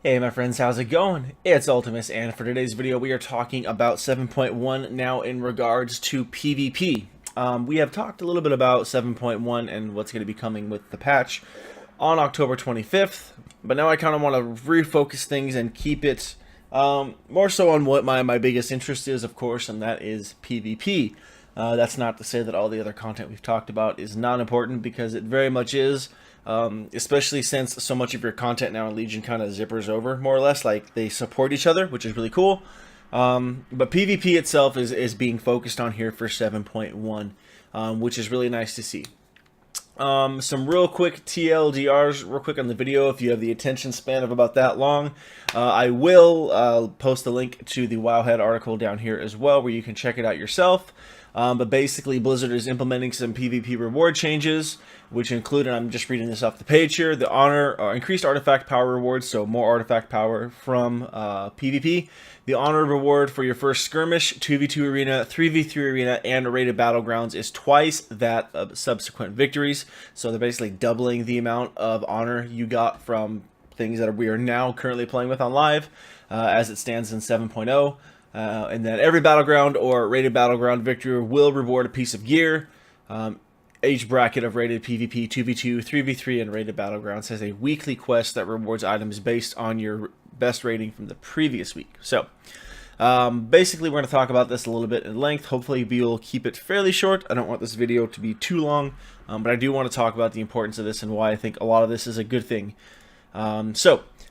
Hey my friends, how's it going? It's Ultimus, and for today's video we are talking about 7.1 now in regards to PvP. We have talked a little bit about 7.1 and what's going to be coming with the patch on October 25th, but now I kind of want to refocus things and keep it more so on what my biggest interest is, of course, and that is PvP. That's not to say that all the other content we've talked about is not important, because it very much is. Especially since so much of your content now in Legion kind of zippers over, more or less, like they support each other, which is really cool. But PvP itself is being focused on here for 7.1, which is really nice to see. Some real quick TLDRs, real quick on the video, if you have the attention span of about that long. I will post the link to the Wowhead article down here as well, where you can check it out yourself. But basically, Blizzard is implementing some PvP reward changes, which include, and I'm just reading this off the page here, the increased artifact power rewards, so more artifact power from PvP. The honor reward for your first skirmish, 2v2 arena, 3v3 arena, and rated battlegrounds is twice that of subsequent victories. So they're basically doubling the amount of honor you got from things that we are now currently playing with on live, as it stands in 7.0. And then every battleground or rated battleground victory will reward a piece of gear. Each bracket of rated PvP, 2v2, 3v3, and rated battlegrounds has a weekly quest that rewards items based on your best rating from the previous week. So basically, we're going to talk about this a little bit in length. Hopefully, we'll keep it fairly short. I don't want this video to be too long, but I do want to talk about the importance of this and why I think a lot of this is a good thing.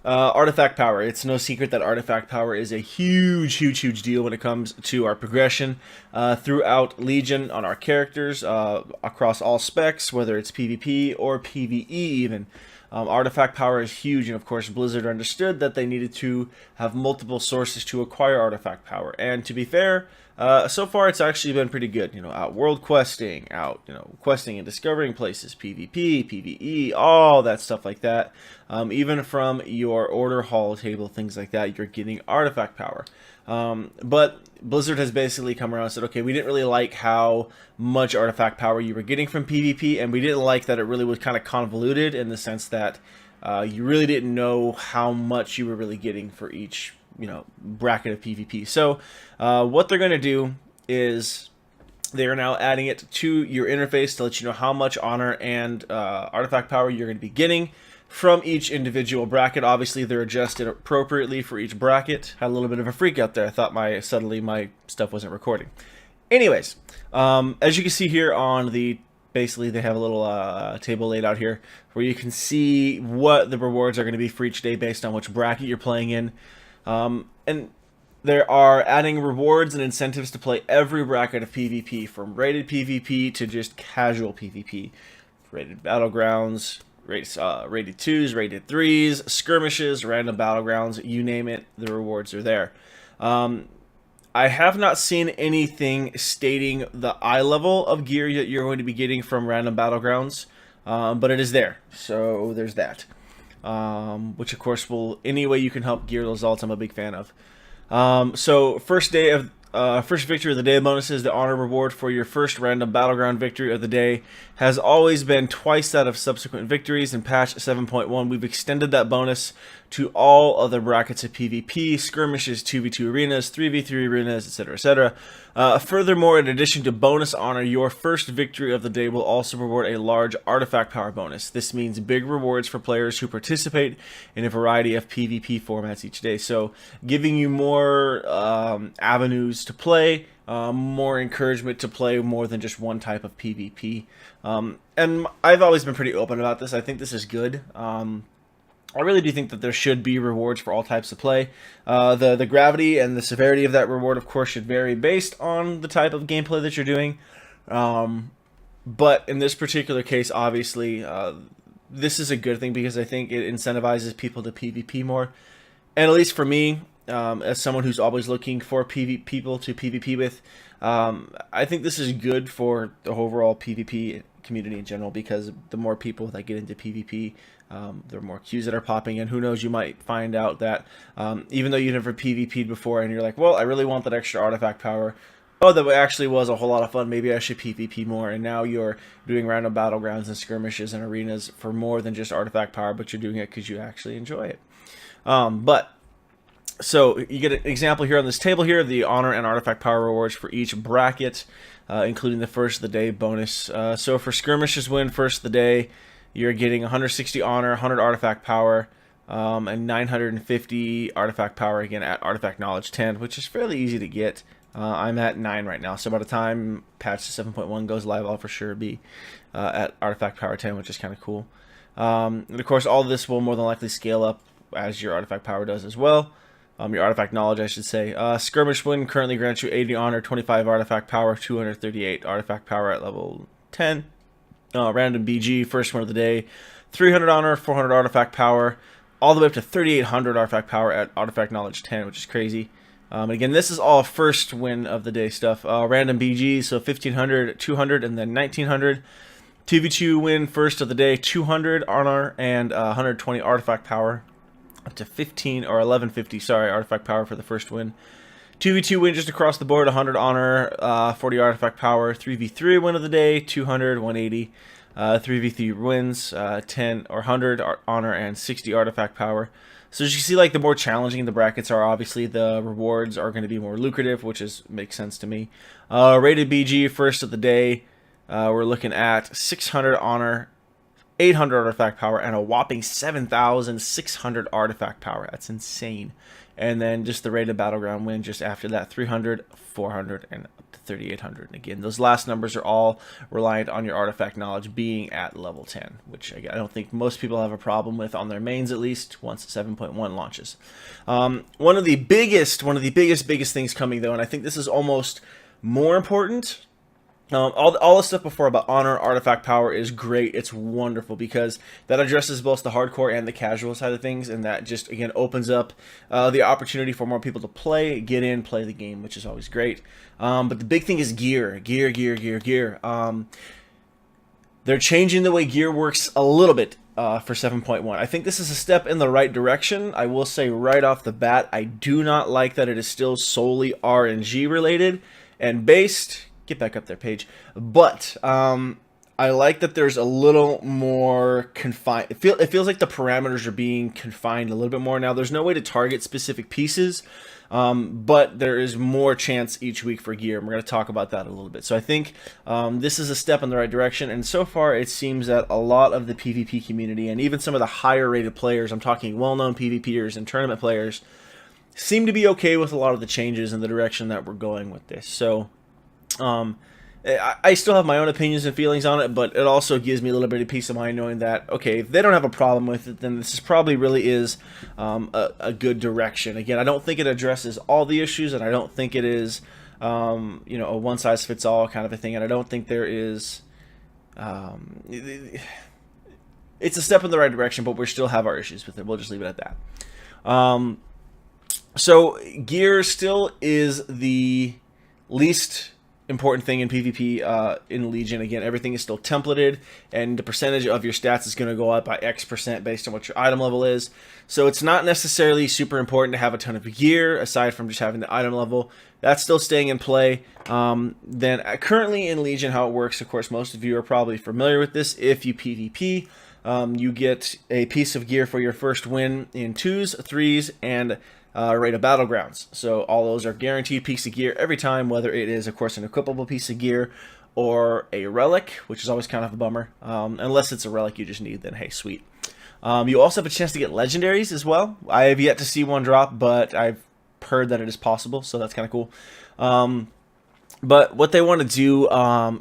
Artifact power. It's no secret that artifact power is a huge deal when it comes to our progression throughout Legion on our characters, across all specs, whether it's PvP or PvE even. Artifact power is huge, and of course Blizzard understood that they needed to have multiple sources to acquire artifact power. And to be fair, so far it's actually been pretty good. Out world questing, questing and discovering places, PvP, PvE, all that stuff like that. Even from your order hall table, things like that, you're getting artifact power. But Blizzard has basically come around and said, okay, we didn't really like how much artifact power you were getting from PvP, and we didn't like that it really was kind of convoluted in the sense that you really didn't know how much you were really getting for each bracket of PvP. So what they're going to do is they are now adding it to your interface to let you know how much honor and artifact power you're going to be getting from each individual bracket. Obviously, they're adjusted appropriately for each bracket. Had a little bit of a freak out there. I thought suddenly my stuff wasn't recording. Anyways, as you can see here on the, basically they have a little table laid out here where you can see what the rewards are going to be for each day based on which bracket you're playing in. And they are adding rewards and incentives to play every bracket of PvP, from rated PvP to just casual PvP. Rated battlegrounds, rated 2s, rated 3s, skirmishes, random battlegrounds, you name it, the rewards are there. I have not seen anything stating the eye level of gear that you're going to be getting from random battlegrounds, but it is there, so there's that. Which of course will, any way you can help gear results, I'm a big fan of. So first victory of the day bonuses, the honor reward for your first random battleground victory of the day has always been twice that of subsequent victories. In patch 7.1, we've extended that bonus to all other brackets of PvP, skirmishes, 2v2 arenas, 3v3 arenas, etc., etc. Furthermore, in addition to bonus honor, your first victory of the day will also reward a large artifact power bonus. This means big rewards for players who participate in a variety of PvP formats each day. So giving you more avenues to play, more encouragement to play more than just one type of PvP. And I've always been pretty open about this. I think this is good. I really do think that there should be rewards for all types of play. The gravity and the severity of that reward, of course, should vary based on the type of gameplay that you're doing. But in this particular case, obviously, this is a good thing because I think it incentivizes people to PvP more. And at least for me, as someone who's always looking for people to PvP with, I think this is good for the overall PvP community in general, because the more people that get into PvP, there are more queues that are popping in. Who knows, you might find out that even though you never PvP'd before and you're like, well, I really want that extra artifact power, oh, that actually was a whole lot of fun, maybe I should PvP more, and now you're doing random battlegrounds and skirmishes and arenas for more than just artifact power, but you're doing it because you actually enjoy it. But so you get an example here on this table here, the honor and artifact power rewards for each bracket, including the first of the day bonus. So for skirmishes win first of the day, you're getting 160 honor, 100 artifact power, and 950 artifact power again at artifact knowledge 10, which is fairly easy to get. I'm at 9 right now, so by the time patch 7.1 goes live, I'll for sure be at artifact power 10, which is kind of cool. And of course, all of this will more than likely scale up as your artifact power does as well. Your artifact knowledge, I should say. Skirmish win currently grants you 80 honor, 25 artifact power, 238 artifact power at level 10. Random BG, first win of the day, 300 honor, 400 artifact power, all the way up to 3,800 artifact power at artifact knowledge 10, which is crazy. And again, this is all first win of the day stuff. Random BG, so 1,500, 200, and then 1,900. TV2 win first of the day, 200 honor and 120 artifact power. Up to 15 or 1150, sorry, artifact power for the first win. 2v2 win just across the board, 100 honor, 40 artifact power. 3v3 win of the day, 200, 180. 3v3 wins, 10 or 100 honor and 60 artifact power. So as you see, like, the more challenging the brackets are, obviously the rewards are going to be more lucrative, which makes sense to me. Rated BG first of the day, we're looking at 600 honor, 800 artifact power, and a whopping 7,600 artifact power. That's insane. And then just the rated battleground win just after that, 300, 400, and up to 3,800. And again, those last numbers are all reliant on your artifact knowledge being at level 10, which again, I don't think most people have a problem with on their mains, at least once 7.1 launches. One of the biggest things coming though, and I think this is almost more important. All the stuff before about honor, artifact power is great. It's wonderful because that addresses both the hardcore and the casual side of things, and that just, again, opens up the opportunity for more people to play, get in, play the game, which is always great. But the big thing is gear. They're changing the way gear works a little bit for 7.1. I think this is a step in the right direction. I will say right off the bat, I do not like that it is still solely RNG related and based. Get back up there, Paige. But I like that there's a little more confined. It feels like the parameters are being confined a little bit more now. There's no way to target specific pieces, but there is more chance each week for gear. And we're going to talk about that a little bit. So I think this is a step in the right direction. And so far, it seems that a lot of the PvP community and even some of the higher rated players, I'm talking well-known PvPers and tournament players, seem to be okay with a lot of the changes in the direction that we're going with this. So I still have my own opinions and feelings on it, but it also gives me a little bit of peace of mind knowing that, okay, if they don't have a problem with it, then this is probably really is a good direction. Again, I don't think it addresses all the issues, and I don't think it is you know, a one-size-fits-all kind of a thing, and I don't think there is it's a step in the right direction, but we still have our issues with it. We'll just leave it at that. So gear still is the least important thing in PvP in Legion. Again, everything is still templated, and the percentage of your stats is going to go up by X% based on what your item level is. So it's not necessarily super important to have a ton of gear aside from just having the item level. That's still staying in play. Then currently in Legion, how it works, of course, most of you are probably familiar with this. If you PvP, you get a piece of gear for your first win in 2s, 3s, and rate of battlegrounds. So all those are guaranteed piece of gear every time, whether it is, of course, an equipable piece of gear or a relic, which is always kind of a bummer. Unless it's a relic you just need, then hey, sweet. You also have a chance to get legendaries as well. I have yet to see one drop, but I've heard that it is possible, so that's kind of cool. But what they want to do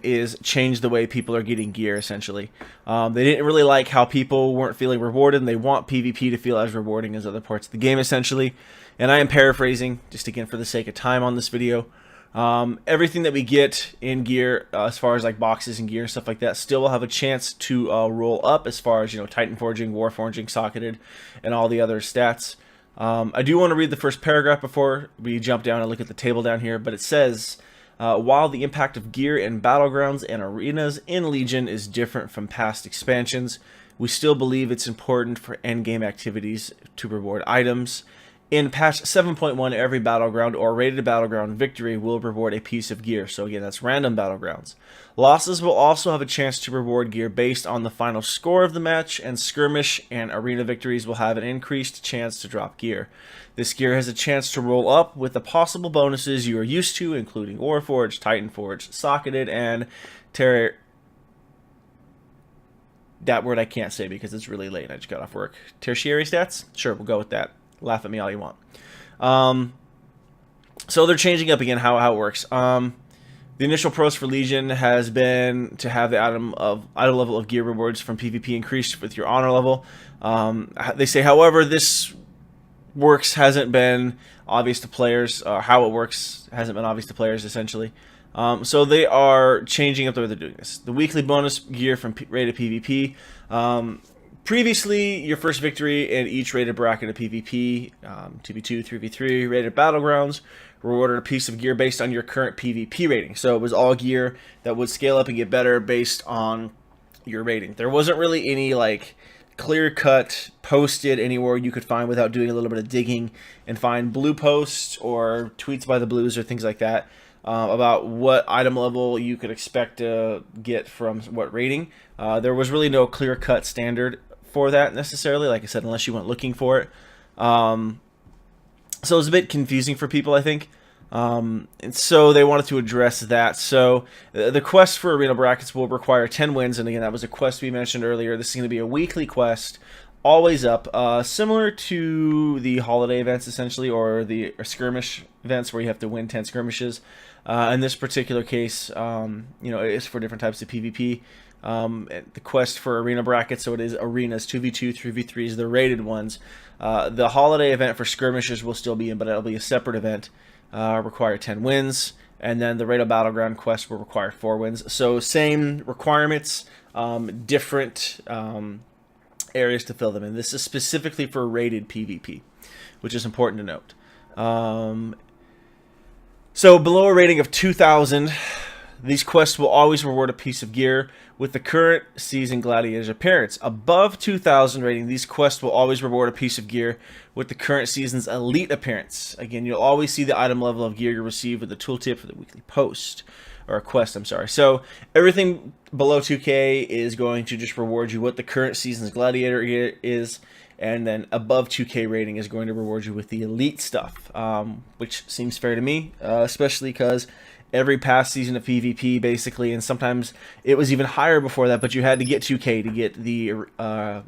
is change the way people are getting gear, essentially. They didn't really like how people weren't feeling rewarded, and they want PvP to feel as rewarding as other parts of the game, essentially. And I am paraphrasing, just again for the sake of time on this video. Everything that we get in gear, as far as like boxes and gear and stuff like that, still will have a chance to roll up as far as, you know, Titan Forging, War Forging, Socketed, and all the other stats. I do want to read the first paragraph before we jump down and look at the table down here, but it says, while the impact of gear in battlegrounds and arenas in Legion is different from past expansions, we still believe it's important for endgame activities to reward items In patch 7.1, every battleground or rated battleground victory will reward a piece of gear. So again, that's random battlegrounds. Losses will also have a chance to reward gear based on the final score of the match, and skirmish and arena victories will have an increased chance to drop gear. This gear has a chance to roll up with the possible bonuses you are used to, including Warforged, Titanforged, Socketed, and that word I can't say because it's really late and I just got off work. Tertiary stats? Sure, we'll go with that. Laugh at me all you want. So they're changing up again how it works. The initial pros for Legion has been to have the item level of gear rewards from PvP increased with your honor level. They say, however, this hasn't been obvious to players. How it works hasn't been obvious to players, essentially. So they are changing up the way they're doing this. The weekly bonus gear from rated PvP. Previously, your first victory in each rated bracket of PvP, 2v2, 3v3, rated battlegrounds, rewarded a piece of gear based on your current PvP rating. So it was all gear that would scale up and get better based on your rating. There wasn't really any like clear-cut posted anywhere you could find without doing a little bit of digging and find blue posts or tweets by the Blues or things like that about what item level you could expect to get from what rating. There was really no clear-cut standard for that necessarily, like I said, unless you went looking for it. So it was a bit confusing for people, I think. And so they wanted to address that. So the quest for arena brackets will require 10 wins, and again, that was a quest we mentioned earlier. This is going to be a weekly quest, always up, similar to the holiday events essentially, or the skirmish events where you have to win 10 skirmishes. In this particular case, it's for different types of PvP. The quest for arena brackets, so it is arenas, 2v2, 3v3s, the rated ones. The holiday event for skirmishes will still be in, but it'll be a separate event. Require 10 wins, and then the rated battleground quest will require 4 wins. So same requirements, different areas to fill them in. This is specifically for rated PvP, which is important to note. So below a rating of 2,000, these quests will always reward a piece of gear with the current season gladiator's appearance. Above 2,000 rating, these quests will always reward a piece of gear with the current season's elite appearance. Again, you'll always see the item level of gear you receive with the tooltip for the weekly post, or quest, I'm sorry. So everything below 2K is going to just reward you what the current season's gladiator is, and then above 2K rating is going to reward you with the elite stuff, which seems fair to me, especially because every past season of PvP, basically, and sometimes it was even higher before that, but you had to get 2K to get the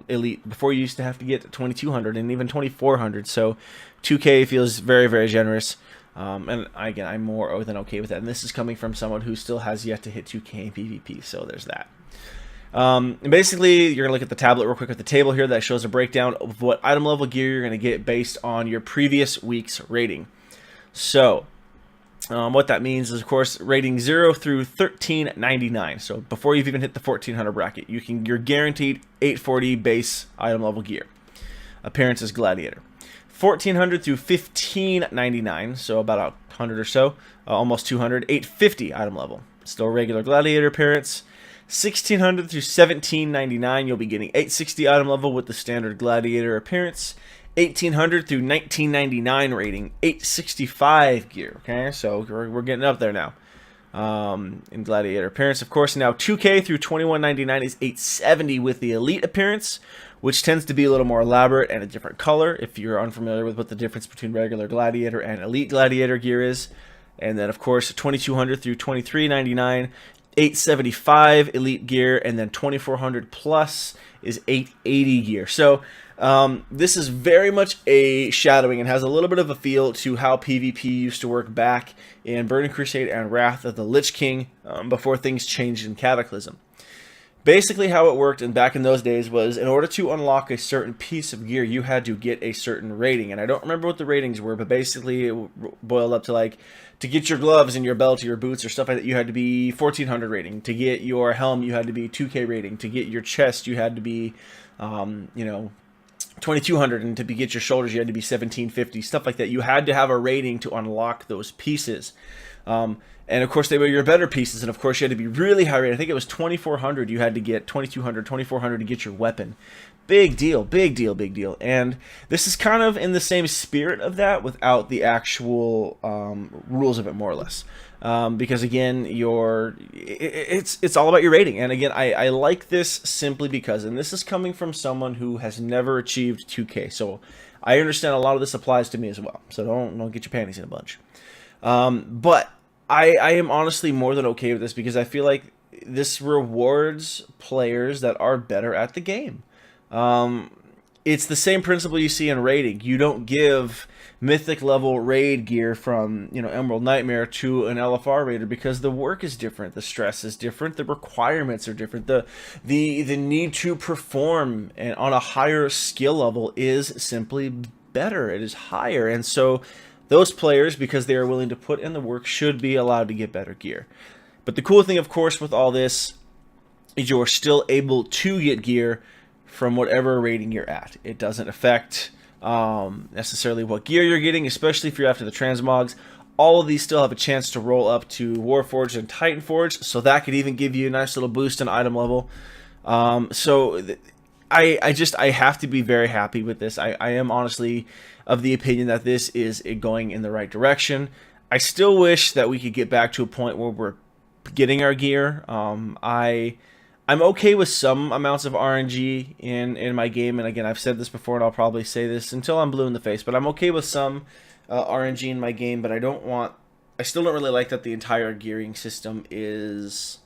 elite. Before, you used to have to get 2,200 and even 2,400, so 2K feels very, very generous, and again, I'm more than okay with that, and this is coming from someone who still has yet to hit 2K in PvP, so there's that. And basically, you're going to look at the tablet real quick at the table here that shows a breakdown of what item level gear you're going to get based on your previous week's rating. So what that means is, of course, rating 0 through 1399. So before you've even hit the 1400 bracket, you're guaranteed 840 base item level gear. Appearance is gladiator. 1400 through 1599, so about 100 or so, almost 200. 850 item level, still regular gladiator appearance. 1600 through 1799, you'll be getting 860 item level with the standard gladiator appearance. 1800 through 1999 rating, 865 gear. Okay, so we're getting up there now in gladiator appearance, of course. Now 2K through 2199 is 870 with the elite appearance, which tends to be a little more elaborate and a different color if you're unfamiliar with what the difference between regular gladiator and elite gladiator gear is. And then, of course, 2200 through 2399, 875 elite gear, and then 2400 plus is 880 gear. So this is very much a shadowing and has a little bit of a feel to how PvP used to work back in Burning Crusade and Wrath of the Lich King before things changed in Cataclysm. Basically how it worked back in those days was, in order to unlock a certain piece of gear, you had to get a certain rating. And I don't remember what the ratings were, but basically it boiled up to, like, to get your gloves and your belt or your boots or stuff like that, you had to be 1400 rating. To get your helm, you had to be 2K rating. To get your chest, you had to be, 2200, and to get your shoulders, you had to be 1750, stuff like that. You had to have a rating to unlock those pieces. And of course, they were your better pieces, and of course, you had to be really high rated. I think it was 2400 you had to get, 2200, 2400 to get your weapon. Big deal, big deal, big deal. And this is kind of in the same spirit of that without the actual rules of it, more or less. Because again, it's all about your rating. And again, I like this simply because, and this is coming from someone who has never achieved 2K, so I understand a lot of this applies to me as well. So don't get your panties in a bunch. But I am honestly more than okay with this because I feel like this rewards players that are better at the game. It's the same principle you see in raiding. You don't give mythic level raid gear from, you know, Emerald Nightmare to an LFR raider because the work is different, the stress is different, the requirements are different, the need to perform and on a higher skill level is simply better. It is higher, and so those players, because they are willing to put in the work, should be allowed to get better gear. But the cool thing, of course, with all this is you're still able to get gear from whatever rating you're at. It doesn't affect necessarily what gear you're getting, especially if you're after the transmogs. All of these still have a chance to roll up to Warforged and Titanforged, so that could even give you a nice little boost in item level. I have to be very happy with this. I am honestly of the opinion that this is going in the right direction. I still wish that we could get back to a point where we're getting our gear. I'm okay with some amounts of RNG in my game, and again, I've said this before, and I'll probably say this until I'm blue in the face, but I'm okay with some RNG in my game, but I still don't really like that the entire gearing system is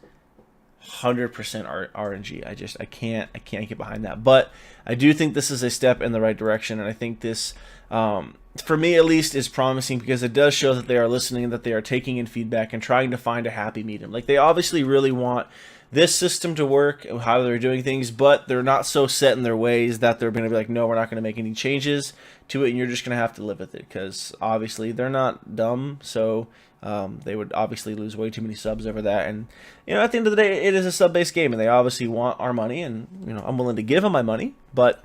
100% RNG. I can't get behind that, but I do think this is a step in the right direction, and I think this, for me at least, is promising because it does show that they are listening and that they are taking in feedback and trying to find a happy medium. Like, they obviously really want this system to work and how they're doing things, but they're not so set in their ways that they're going to be like, no, we're not going to make any changes to it, and you're just going to have to live with it, because obviously they're not dumb, so they would obviously lose way too many subs over that. And, you know, at the end of the day, it is a sub-based game, and they obviously want our money, and, you know, I'm willing to give them my money, but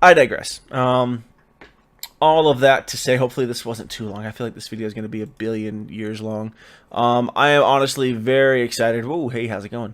I digress. All of that to say, hopefully this wasn't too long. I feel like this video is going to be 1 billion years long. I am honestly very excited. Whoa, hey, how's it going?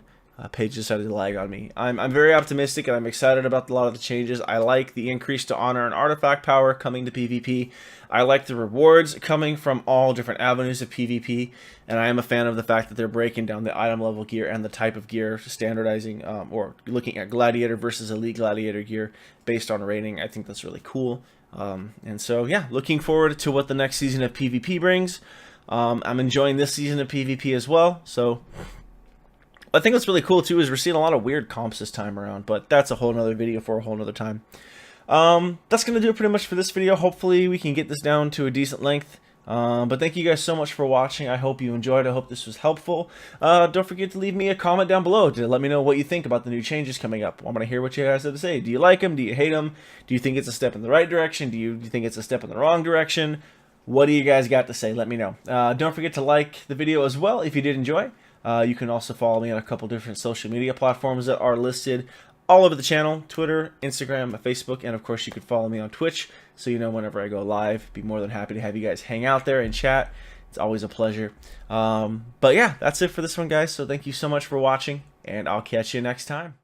Page decided to lag on me. I'm very optimistic, and I'm excited about a lot of the changes. I like the increase to honor and artifact power coming to PvP. I like the rewards coming from all different avenues of PvP, and I am a fan of the fact that they're breaking down the item level gear and the type of gear, standardizing or looking at Gladiator versus Elite Gladiator gear based on rating. I think that's really cool. And so, yeah, looking forward to what the next season of PvP brings. I'm enjoying this season of PvP as well, so I think what's really cool too is we're seeing a lot of weird comps this time around, but that's a whole nother video for a whole nother time. That's going to do it pretty much for this video. Hopefully we can get this down to a decent length. But thank you guys so much for watching. I hope you enjoyed. I hope this was helpful. Don't forget to leave me a comment down below to let me know what you think about the new changes coming up. I want to hear what you guys have to say. Do you like them? Do you hate them? Do you think it's a step in the right direction? Do you think it's a step in the wrong direction? What do you guys got to say? Let me know. Don't forget to like the video as well if you did enjoy. You can also follow me on a couple different social media platforms that are listed all over the channel: Twitter, Instagram, Facebook, and of course you can follow me on Twitch so you know whenever I go live. Be more than happy to have you guys hang out there and chat. It's always a pleasure. But yeah, that's it for this one, guys. So thank you so much for watching, and I'll catch you next time.